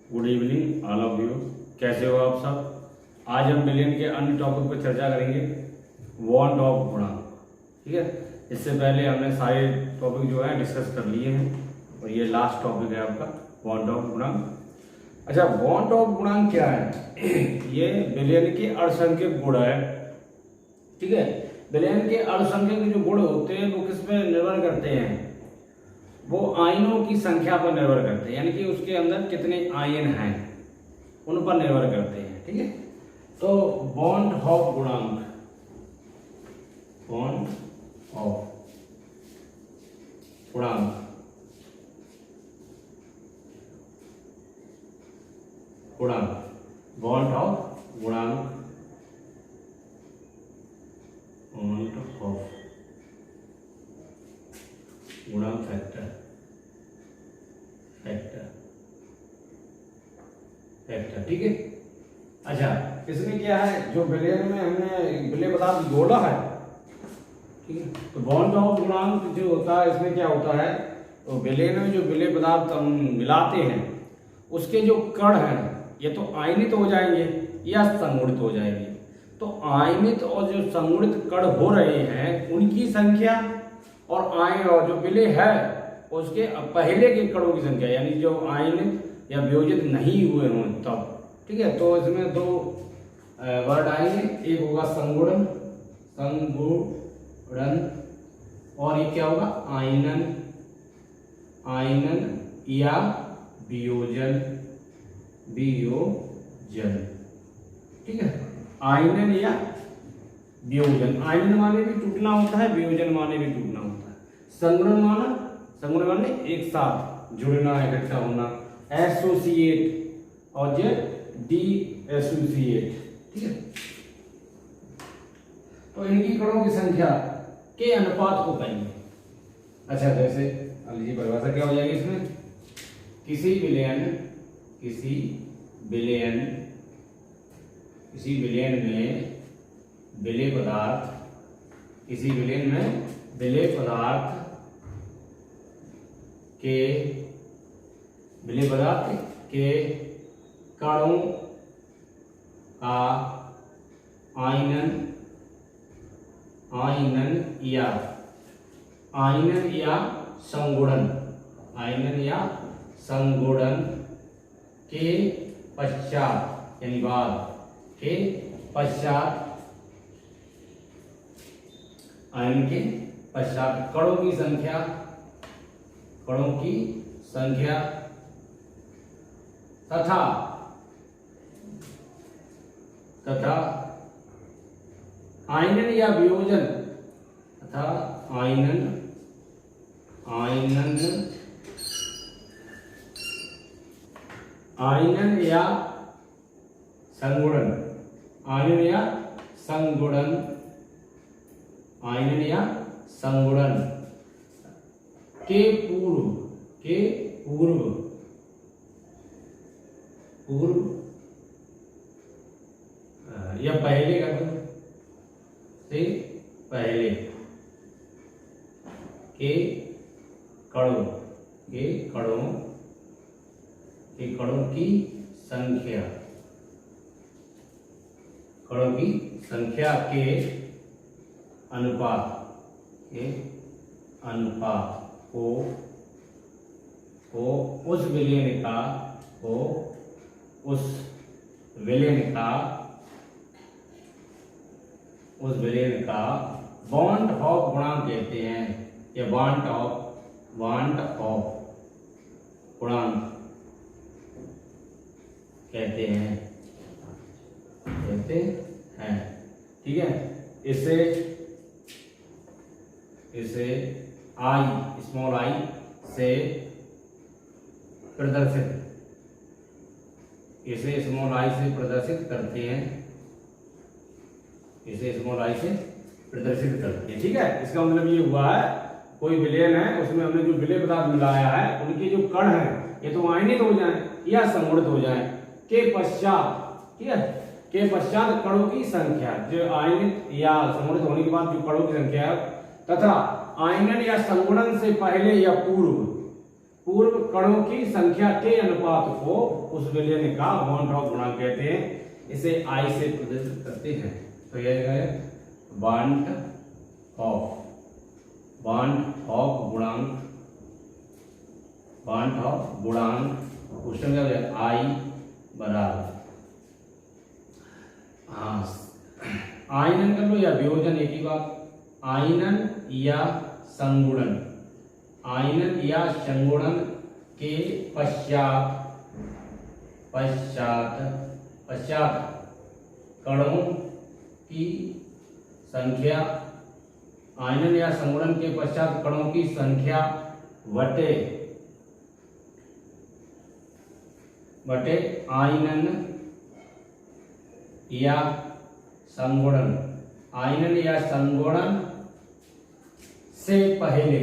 Good evening all of you. कैसे हो आप सब। आज हम विलियन के अन्य टॉपिक पर चर्चा करेंगे, वांट ऑफ गुणांक। ठीक है, इससे पहले हमने सारे टॉपिक जो है डिस्कस कर लिए हैं और ये लास्ट टॉपिक है आपका वांट ऑफ गुणांक। अच्छा, वांट ऑफ गुणांक क्या है? ये विलियन के अर्थसंख्यक गुण है। ठीक है, विलियन के अर्थसंख्यक जो गुण होते हैं वो किस पे निर्भर करते हैं? वो आयनों की संख्या पर निर्भर करते हैं, यानी कि उसके अंदर कितने आयन हैं उन पर निर्भर करते हैं। ठीक है, तो बॉन्ड ऑफ गुणांक, बॉन्ड ऑफ गुणांक, गुणांक, बॉन्ड ऑफ गुणांक, बॉन्ड ऑफ गुणांक फैक्टर, फैक्टर। ठीक है। अच्छा, इसमें क्या है, जो विलयन में हमने विलय पदार्थ जोड़ा है, ठीक है, तो बॉन्ड ऑफ गुणांक जो होता है इसमें क्या होता है, तो विलयन में जो विलय पदार्थ हम मिलाते हैं उसके जो कण हैं ये तो आयनित हो जाएंगे या संगुणित हो जाएंगे। तो आयनित और जो संगुणित कण हो रहे हैं उनकी संख्या और आयन और जो विलय है उसके पहले के कणों की संख्या, यानी जो आयनित या वियोजित नहीं हुए हों तब। ठीक है, तो इसमें दो वर्ड आएंगे, एक होगा संगुणन, संगुणन, और ये क्या होगा, आयनन, आयनन या वियोजन, वियोजन। ठीक है, आयनन या वियोजन। आयनन माने भी टूटना होता है, वियोजन माने भी टूटना होता है। संगुणन माना, संगुणन माने एक साथ जुड़ना, इकट्ठा होना, एसोसिएट और जे डी एसोसिएट। ठीक है, तो इनकी कणों की संख्या के अनुपात को कहेंगे। अच्छा, जैसे लीजिए परिभाषा क्या हो जाएगी इसमें, किसी विलयन, किसी विलयन, किसी विलयन में विलय पदार्थ, किसी विलयन में विलय पदार्थ के, विलय पदार्थ के कणों का आयनन, आयनन या, आयनन या संगुणन, आयनन या संगुणन के पश्चात, यानी बाद के पश्चात, आयन के पश्चात कणों की संख्या, कणों की संख्या तथा आयनन या वियोजन, तथा आयनन, आयनन, आयनन या संगुणन, आयनन या संगुणन, आयनन या संगुणन के पूर्व, के पूर्व, पूर्व या पहले का से पहले के कणों, के कणों, के कणों की संख्या, कणों की संख्या के अनुपात, के अनुपात को उस विलयन का, को उस विलयन का, उस विलयन का बॉन्ड ऑफ गुणांक कहते हैं, या बॉन्ड ऑफ, बॉन्ड ऑफ गुणांक कहते हैं, कहते हैं। ठीक है, इसे, इसे आई, स्मॉल आई से प्रदर्शित, इसे स्मॉल आई से प्रदर्शित करते हैं, इसे स्मॉल आई से प्रदर्शित करते हैं। ठीक है, इसका मतलब ये हुआ है, कोई विलयन है उसमें हमने जो विलय पदार्थ मिलाया है उनके जो कण हैं ये तो आयनित हो जाएं या संगुणित हो जाएं के पश्चात। ठीक है, के पश्चात कणों की संख्या, जो आयनित या संगुणित होने के बाद जो कणों की संख्या है, तथा आयनन या संगुणन से पहले या पूर्व, पूर्व कणों की संख्या के अनुपात को उस विलयन का बॉन्ड ऑफ गुणांक कहते हैं। इसे I से प्रदर्शित करते हैं। तो यह है बॉन्ड ऑफ गुणांक, बॉन्ड ऑफ गुणांक क्वेश्चन क्या है I बराबर आयनन कर लो या वियोजन, एक ही बात। आयनन या संगुणन, आयनन या संगुणन के पश्चात कणों की संख्या, आयनन या संगुणन के पश्चात कणों की संख्या बटे आयनन या संगुणन, आयनन या संगुणन से पहले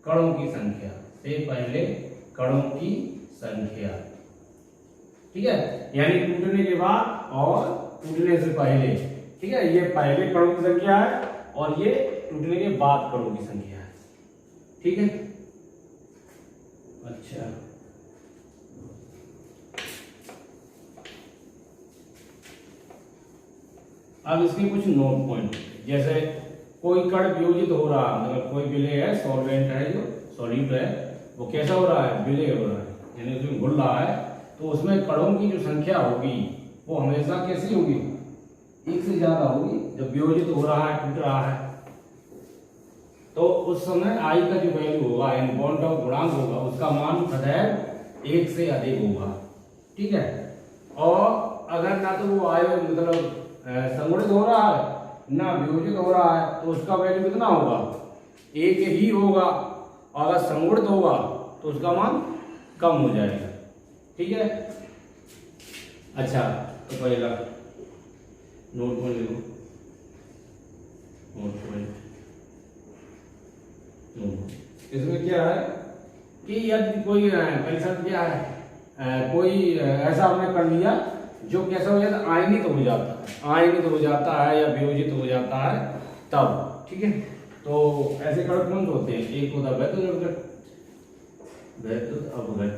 कणों की संख्या, ठीक है, यानी टूटने के बाद और टूटने से पहले, ठीक है। ये पहले कणों की संख्या है और ये टूटने के बाद कणों की संख्या है, ठीक है। अच्छा, अब इसके कुछ नोट पॉइंट, जैसे कोई कण वियोजित हो रहा है, मतलब कोई विलेय है, सॉल्वेंट है, जो सॉल्यूट है, वो कैसा हो रहा है, विलेय हो रहा है, यानी उसमें घुल रहा है, तो उसमें कणों की जो संख्या होगी वो हमेशा कैसी होगी, एक से ज्यादा होगी। जब वियोजित हो रहा है, टूट रहा है, तो उस समय I का जो वैल्यू होगा, यानी बॉन्ड ऑफ गुणांक होगा, उसका मान सदैव एक से अधिक होगा, ठीक है। और अगर ना तो वो मतलब संगुणित हो रहा है ना वियोजित हो रहा है, तो उसका वैल्यू कितना होगा, एक ही होगा। और अगर संगुणित होगा तो उसका मान कम हो जाएगा, ठीक है। अच्छा, तो पहला नोट पॉइंट लिखो, नोट पॉइंट इसमें क्या है कि यदि कोई परीक्षा क्या है, कोई ऐसा हमने कर लिया जो कैसा हो जाता है, आयनित हो जाता है या वियोजित हो जाता है, तब, ठीक है। तो ऐसे कण कौन से होते हैं, एक होता है वैद्युत अपघट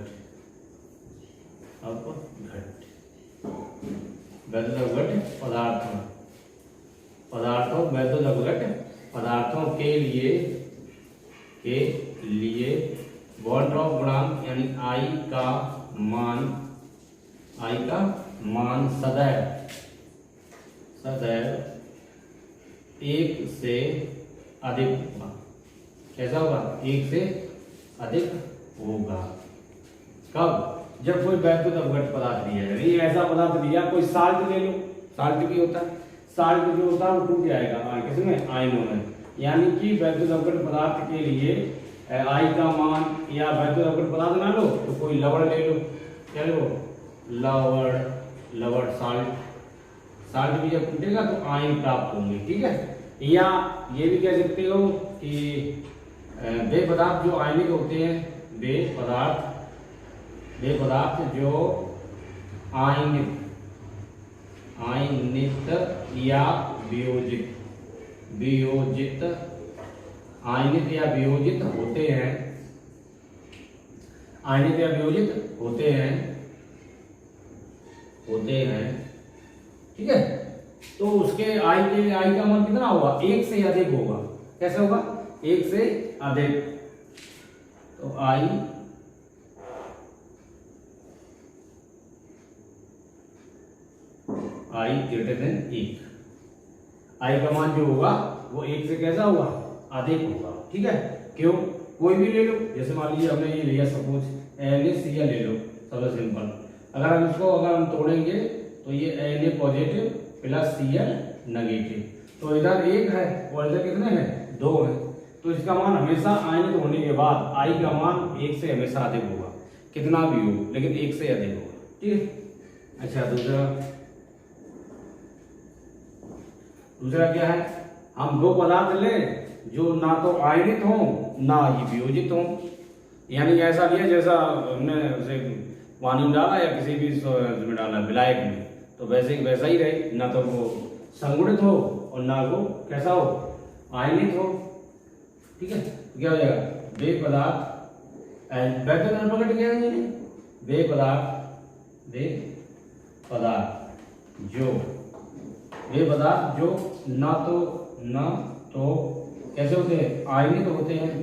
पदार्थों के लिए बॉन्ड ऑफ गुणांक यानी I का मान सदैव एक से अधिक होगा। कैसा होगा, एक से अधिक होगा। कब, जब कोई वैद्युत अपघट पदार्थ लिया है, यानी ऐसा पदार्थ लिया, कोई साल्ट ले लो, साल्ट भी होता है, साल्ट जो होता है वो टूट जाएगा किसमें, आयनों में। यानी कि वैद्युत अपघट पदार्थ के लिए I का मान, या वैद्युत अपघट पदार्थ ना लो तो कोई लवण ले लो, क्या लो, लवण साल्ट भी जब टूटेगा तो आयन प्राप्त होंगे, ठीक है। या ये भी कह सकते हो कि वे पदार्थ जो आयनिक होते हैं, वे पदार्थ जो आयनित या वियोजित आयनित या वियोजित होते हैं, ठीक है। तो उसके I का मान कितना होगा, एक से अधिक होगा। कैसे होगा, एक से अधिक। तो I ग्रेटर देन 1, I का मान जो होगा वो एक से कैसा होगा, अधिक होगा, ठीक है। क्यों, कोई भी ले लो, जैसे मान लीजिए हमने ये लिया, सपोज NaCl ले लो, सबसे सिंपल। अगर हम तोड़ेंगे तो ये Na positive plus Cl negative, तो इधर 1 है और इधर कितने हैं, 2 है। तो इसका मान हमेशा आयनित होने के बाद I का मान 1 से हमेशा अधिक होगा, कितना भी हो, लेकिन 1 से अधिक होगा, ठीक है। अच्छा, दूसरा क्या है, हम दो पदार्थ लें जो ना तो आयनित हो ना ही वियोजित हो, यानी ऐसा लिया जैसा हमने उसे पानी में डाला या किसी भी में डाला, विलायक में, तो वैसा ही रहे, ना तो वो संगुणित हो और ना वो कैसा हो, आयनित हो, ठीक है। क्या हो जाएगा, वे पदार्थ वैद्युत अनुप्रकट क्या है? वे पदार्थ जो न तो कैसे होते हैं? आयनित होते हैं,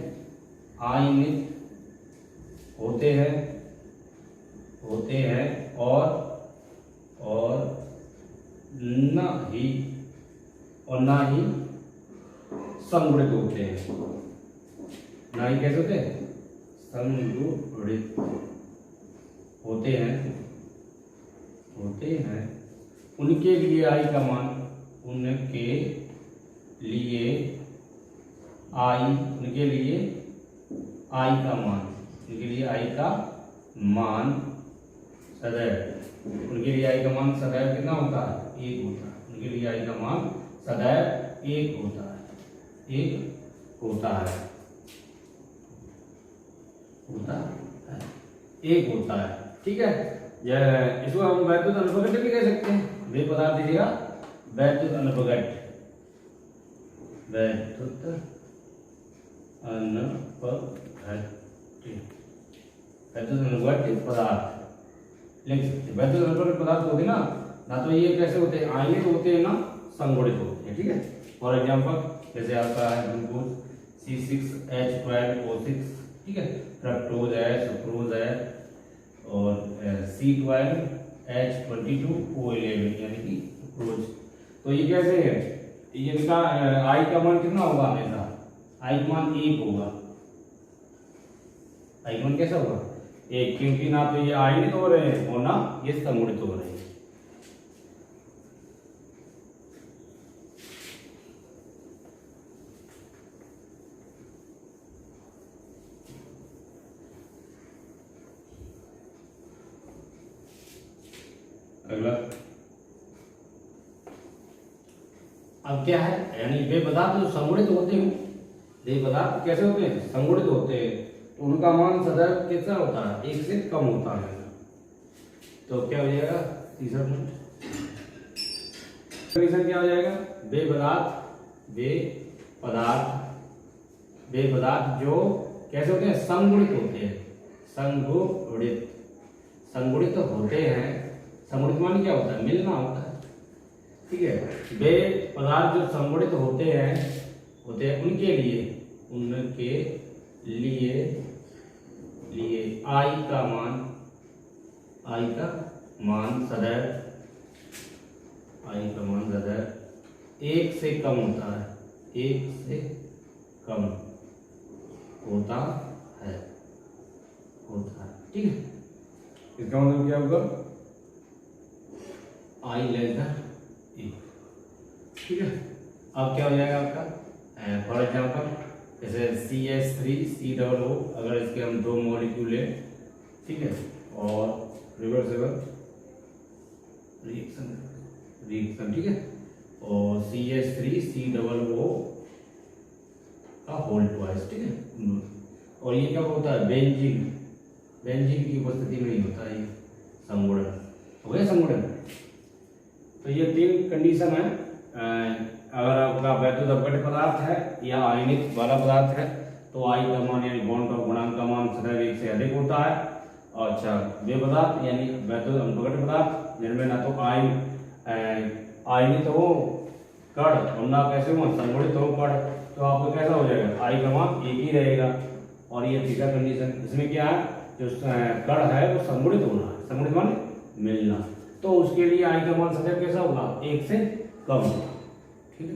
और ना ही संगुणित होते हैं। ना ही कैसे होते हैं? संगुणित होते हैं। उनके लिए आई का मान सदैव कितना होता है? 1 होता है। उनके लिए आई का मान सदैव 1 होता है। ठीक है। इसको हम वैद्युत अनुप्रकट भी कह सकते हैं। वे पदार्थ दीजिएगा वैद्युत अनुप्रकट पदार्थ लिख सकते हैं। वैद्युत अनुप्रकट पदार्थ होते ना तो ये कैसे होते हैं? आयनिक होते हैं, ना संगुणित होते हैं। ठीक है। फॉर एग्जांपल जैसे आपका है ग्लूकोज C6H12O6, ठीक है, फ्रक्टोज है, सुक्रोज है, और C12H22O11 यानी कि सुक्रोज। तो ये कैसे है? ये इनका आई का मान कितना होगा? हमेशा आई का मान 1 होगा। आई का मान कैसा होगा? 1, क्योंकि ना तो ये आयनित हो रहे हैं और ना ये संगुणित हो रहे हैं। अगला अब क्या है? यानी वे पदार्थ जो संगुणित होते हैं, वे पदार्थ कैसे होते हैं? संगुणित होते हैं। तो उनका मान सदैव कितना होता है? 1 से कम होता है। तो क्या हो जाएगा? तीसरा पॉइंट क्या हो जाएगा? वे पदार्थ जो कैसे होते हैं? संगुणित होते हैं। संगुणित होते हैं। संगुणित मान क्या होता है? मिलना होता है। ठीक है। वे पदार्थ जो संगुणित होते हैं उनके लिए आई का मान सदैव 1 से कम होता है। 1 से कम होता है। ठीक है। इसका मतलब क्या होगा? आई लेस देन 1। ठीक है। अब क्या हो जाएगा आपका? फॉर एग्जाम्पल जैसे CH3COO, अगर इसके हम 2 मॉलिक्यूल लें, ठीक है, और रिवर्सिबल रिएक्शन, ठीक है, और CH3COO का होल ट्वाइस, ठीक है, और ये क्या होता है? बेंजीन की उपस्थिति में ही होता है ये संगुणन। हो गया संगुणन। तो ये 3 कंडीशन है। अगर आपका वैद्युत अपघट्य पदार्थ है या आयनिक वाला पदार्थ है तो आई का मान यानी बॉन्ड का गुणांक का मान सदैव 1 से अधिक होता है। अच्छा, वे पदार्थ यानी वैद्युत अपघट्य पदार्थ जिनमें ना तो आयनित हो कण और ना कैसे हो संगुणित हो कण, तो आपको कैसा हो जाएगा? आई का मान 1 ही रहेगा। और ये तीसरा कंडीशन, इसमें क्या है? जो कण है वो संगुणित होना है। संगुणित मान मिलना, तो उसके लिए आई का मान सदैव कैसा होगा? 1 से कम होगा। ठीक है।